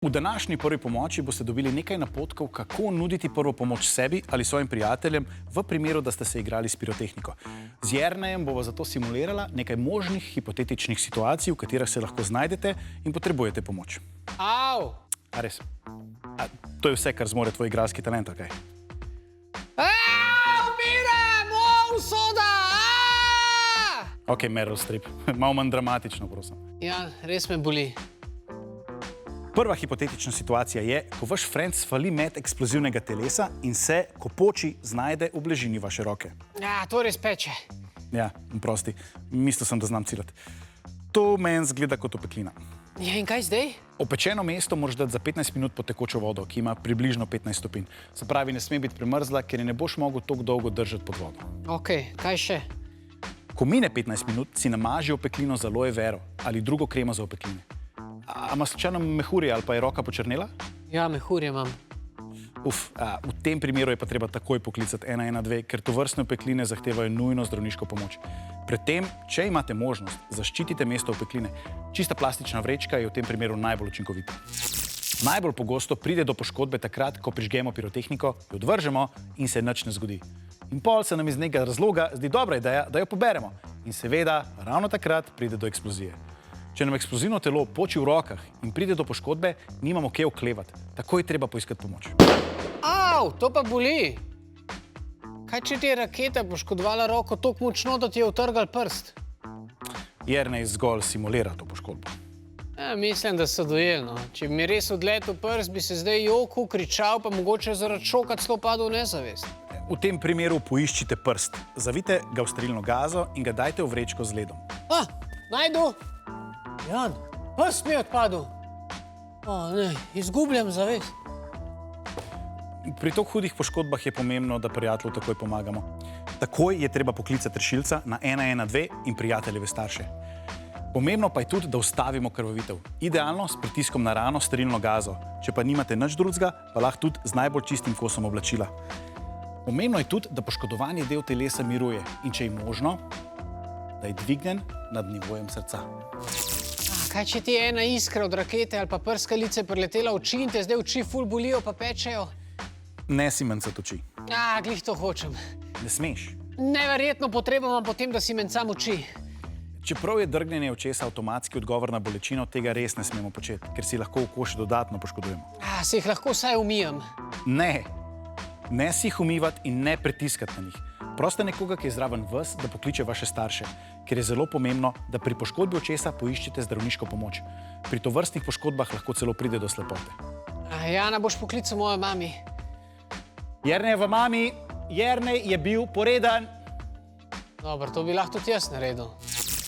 V današnji prvi pomoči boste dobili nekaj napotkov, kako nuditi prvo pomoč sebi ali svojim prijateljem v primeru, da ste se igrali s pirotehniko. Z Jernejem bova zato simulirala nekaj možnih hipotetičnih situacij, v katerih se lahko znajdete in potrebujete pomoč. Au! A res? To je vse, kar zmore tvoj igralski talent, okej? Umiram! Usoda! Okej, Meryl Streep. Malo manj dramatično, prosim. Ja, res me boli. Prva hipotetična situacija je, ko vaš friend svali met eksplozivnega telesa in se, ko poči, znajde v bližini vaše roke. Ja, to res peče. Ja, prosti. Mislil sem, da znam ciljati. To meni zgleda kot opeklina. Ja, in kaj zdaj? Opečeno mesto moraš dati za 15 minut pod tekočo vodo, ki ima približno 15 stopinj. Se pravi, ne sme biti premrzla, ker je ne boš mogel toliko dolgo držati pod vodo. Okej, kaj še? Ko mine 15 minut, si namaži opeklino z aloe vero ali drugo kremo za opekline. A ima slučajno mehurje ali pa je roka počrnela? Ja, mehurje imam. V tem primeru je pa treba takoj poklicati 112, ker tovrstne opekline zahtevajo nujno zdravniško pomoč. Predtem, če imate možnost, zaščitite mesto opekline. Čista plastična vrečka je v tem primeru najbolj učinkovita. Najbolj pogosto pride do poškodbe takrat, ko prižgemo pirotehniko, jo odvržemo in se nič ne zgodi. In pol se nam iz nekega razloga zdi dobra ideja, da jo poberemo. In seveda, ravno takrat pride do eksplozije. Če nam eksplozivno telo poči v rokah in pride do poškodbe, nimamo kje oklevati. Takoj treba poiskati pomoč. Au, to pa boli. Kaj če ti je raketa poškodovala roko toliko močno, da ti je utrgal prst? Jernej zgolj simulira to poškodbo. Ja, mislim, da so dojeli. Če bi mi res odletel prst, bi se zdaj jokal, kričal, pa mogoče zaradi šoka celo padel v nezavest. V tem primeru poiščite prst. Zavite ga v sterilno gazo in ga dajte v vrečko z ledom. Najdu! Jan, prst mi je odpadel. Ne, izgubljam zavest. Pri toliko hudih poškodbah je pomembno, da prijatelju takoj pomagamo. Takoj je treba poklicati rešilca na 112 in prijateljeve starše. Pomembno pa je tudi, da ustavimo krvavitev. Idealno s pritiskom na rano sterilno gazo. Če pa nimate nič drugega, pa lahko tudi z najbolj čistim kosom oblačila. Pomembno je tudi, da poškodovani del telesa miruje in če je možno, da je dvignen nad nivojem srca. Kaj če ti je ena iskra od rakete ali pa prskalice priletela v oči in te zdaj oči ful bolijo pa pečejo? Ne si mencati oči. Glih to hočem. Ne smeš. Neverjetno potrebo imam potem, da si mencam oči. Čeprav je drgnjenje očesa avtomatski odgovor na bolečino, tega res ne smemo početi, ker si lahko oko še dodatno poškodujemo. Se jih lahko vsaj umijem. Ne. Ne si jih umivati in ne pritiskati na njih. Proste nekoga, ki je zraven vas, da pokliče vaše starše, ker je zelo pomembno, da pri poškodbi očesa poiščete zdravniško pomoč. Pri tovrstnih poškodbah lahko celo pride do slepote. Jana, boš poklical mojo mami? Jernejeva mami, Jernej je bil poreden. Dobro, to bi lahko tudi jaz naredil.